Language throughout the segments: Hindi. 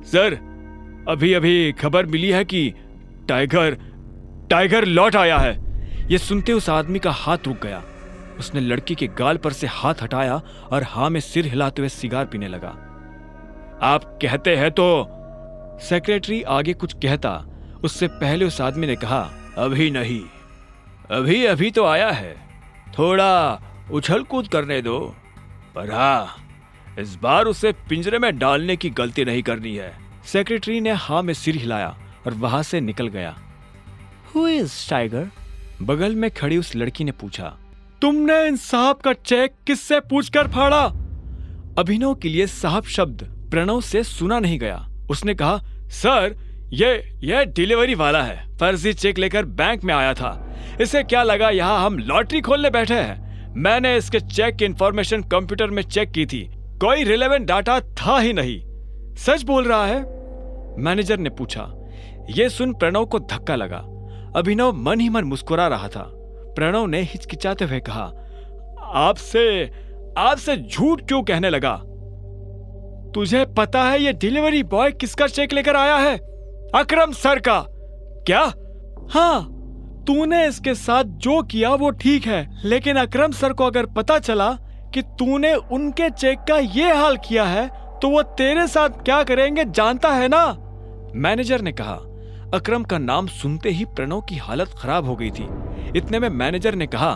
सर, अभी अभी खबर मिली है कि टाइगर लौट आया है। यह सुनते उस आदमी का हाथ रुक गया। उसने लड़की के गाल पर से हाथ हटाया और हाँ में सिर हिलाते हुए सिगार पीने लगा। आप कहते हैं तो? सेक्रेटरी आगे कुछ कहता, उससे पहले उस आदमी ने कहा, अभी नहीं, अभी अभी तो आया है, थोड़ा उछल कूद करने दो, पर हाँ, इस बार उसे पिंजरे में डालने की गलती नहीं करनी है। सेक्रेटरी ने हाँ में सिर हिलाया और वहां से निकल गया। Who is tiger? बगल में खड़ी उस लड़की ने पूछा। तुमने इन साहब का चेक किससे पूछकर फाड़ा? अभिनव के लिए साहब शब्द प्रणव से सुना नहीं गया। उसने कहा, सर, ये डिलीवरी वाला है, फर्जी चेक लेकर बैंक में आया था। इसे क्या लगा यहाँ हम लॉटरी खोलने बैठे हैं? मैंने इसके चेक की इंफॉर्मेशन कंप्यूटर में चेक की थी, कोई रिलेवेंट डाटा था ही नहीं। सच बोल रहा है? मैनेजर ने पूछा। यह सुन प्रणव को धक्का लगा। अभिनव मन ही मन मुस्कुरा रहा था। प्रणव ने हिचकिचाते हुए कहा, आपसे झूठ क्यों कहने लगा? तुझे पता है ये डिलीवरी बॉय किसका चेक लेकर आया है? अकरम सर का। क्या? हाँ, तूने इसके साथ जो किया वो ठीक है, लेकिन अकरम सर को अगर पता चला कि तूने उनके चेक का ये हाल किया है तो वो तेरे साथ क्या करेंगे जानता है ना? मैनेजर ने कहा। अकरम का नाम सुनते ही प्रणव की हालत खराब हो गई थी। इतने में मैनेजर ने कहा,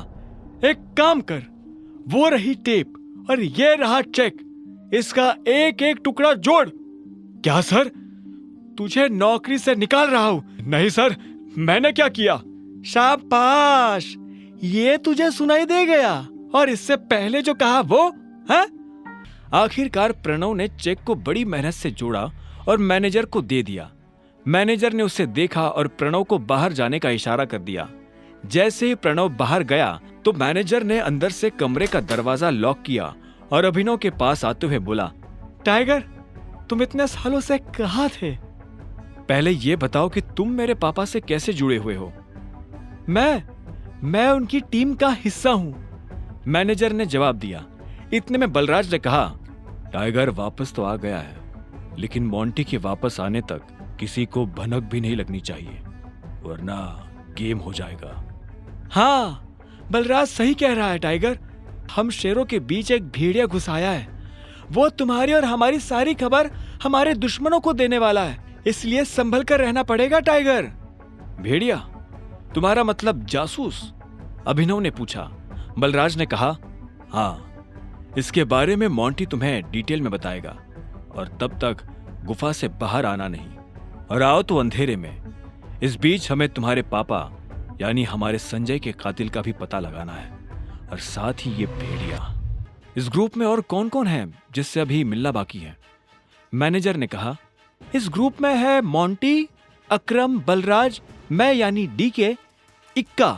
एक काम कर, वो रही टेप और ये रहा चेक, इसका एक एक टुकड़ा जोड़। क्या सर, तुझे नौकरी से निकाल रहा हूं? नहीं सर, मैंने क्या किया? शाबाश, ये तुझे सुनाई दे गया, और इससे पहले जो कहा वो है? आखिरकार प्रणव ने चेक को बड़ी मेहनत से जोड़ा और मैनेजर को दे दिया। मैनेजर ने उसे देखा और प्रणव को बाहर जाने का इशारा कर दिया। जैसे ही प्रणव बाहर गया तो मैनेजर ने अंदर से कमरे का दरवाजा लॉक किया और अभिनव के पास आते हुए बोला, टाइगर, तुम इतने सालों से कहाँ थे? पहले ये बताओ कि तुम मेरे पापा से कैसे जुड़े हुए हो? मैं उनकी टीम का हिस्सा हूं, मैनेजर ने जवाब दिया। इतने में बलराज ने कहा, टाइगर वापस तो आ गया है, लेकिन मोंटी के वापस आने तक किसी को भनक भी नहीं लगनी चाहिए, वरना गेम हो जाएगा। हाँ, बलराज सही कह रहा है टाइगर, हम शेरों के बीच एक भेड़िया घुस आया है। वो तुम्हारी और हमारी सारी खबर हमारे दुश्मनों को देने वाला है, इसलिए संभल कर रहना पड़ेगा टाइगर। भेड़िया? तुम्हारा मतलब जासूस? अभिनव ने पूछा। बलराज ने कहा, हाँ, इसके बारे में मोंटी तुम्हें डिटेल में बताएगा, और तब तक गुफा से बाहर आना नहीं, और आओ तो अंधेरे में। इस बीच हमें तुम्हारे पापा यानी हमारे संजय के कातिल का भी पता लगाना है, और साथ ही ये भेड़िया। इस ग्रुप में और कौन कौन है जिससे अभी मिलना बाकी है? मैनेजर ने कहा, इस ग्रुप में है मोंटी, अकरम, बलराज, मैं यानी डीके, इक्का,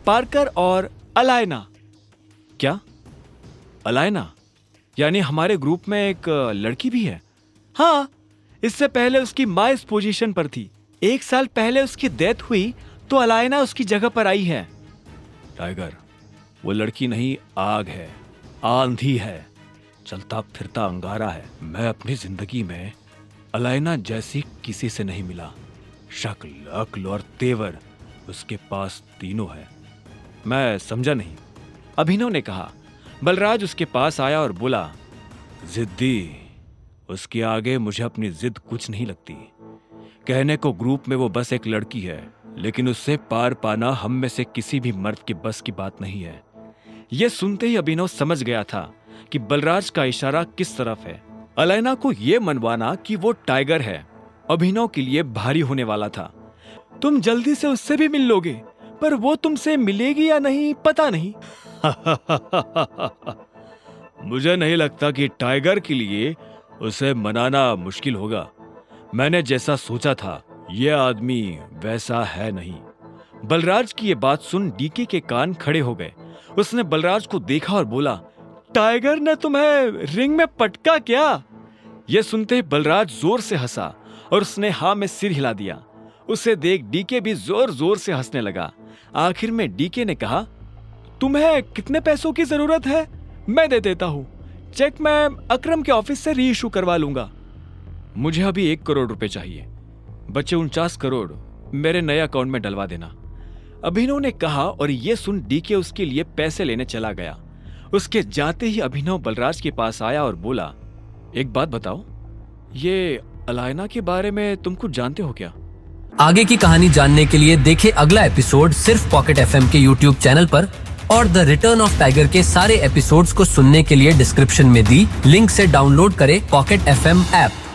पार्कर और अलायना। क्या? अलायना? यानी हमारे ग्रुप में एक लड़की भी है? हाँ, इससे पहले उसकी माँ इस पोजीशन पर थी। 1 साल पहले उसकी डेथ हुई तो अलायना उसकी जगह पर आई है। टाइगर, वो लड़की नहीं, आग है, आंधी है, चलता फिरता अंगारा है। मैं अपनी जिंदगी में अलायना जैसी किसी से नहीं मिला। शक्ल, अक्ल और तेवर उसके पास तीनों है। मैं समझा नहीं, अभिनव ने कहा। बलराज उसके पास आया और बोला, जिद्दी, उसके आगे मुझे अपनी जिद कुछ नहीं लगती। कहने को ग्रुप में वो बस एक लड़की है, लेकिन उससे पार पाना हम में से किसी भी मर्द के बस की बात नहीं है। यह सुनते ही अभिनव समझ गया था कि बलराज का इशारा किस तरफ है। अलायना को यह मनवाना कि वो टाइगर है अभिनव के लिए भारी होने वाला था। तुम जल्दी से उससे भी मिल लोगे, पर वो तुमसे मिलेगी या नहीं पता नहीं। मुझे नहीं लगता कि टाइगर के लिए उसे मनाना मुश्किल होगा। मैंने जैसा सोचा था यह आदमी वैसा है नहीं। बलराज की यह बात सुन डीके के कान खड़े हो गए। उसने बलराज को देखा और बोला, टाइगर ने तुम्हें रिंग में पटका क्या? यह सुनते ही बलराज जोर से हंसा और उसने हाँ में सिर हिला दिया। उसे देख डीके भी जोर जोर से हंसने लगा। आखिर में डीके ने कहा, तुम्हें कितने पैसों की जरूरत है? मैं दे देता हूं। चेक मैं अकरम के ऑफिस से री इशू करवा लूंगा। मुझे अभी 1 करोड़ रुपए चाहिए, बचे 49 करोड़ मेरे नए अकाउंट में डलवा देना। अभिनव ने कहा और ये सुन डीके उसके लिए पैसे लेने चला गया। उसके जाते ही अभिनव बलराज के पास आया और बोला, एक बात बताओ, ये अलायना के बारे में तुम कुछ जानते हो क्या? आगे की कहानी जानने के लिए देखें अगला एपिसोड सिर्फ पॉकेट एफएम के यूट्यूब चैनल पर, और द रिटर्न ऑफ टाइगर के सारे एपिसोड्स को सुनने के लिए डिस्क्रिप्शन में दी लिंक से डाउनलोड करें पॉकेट एफएम ऐप।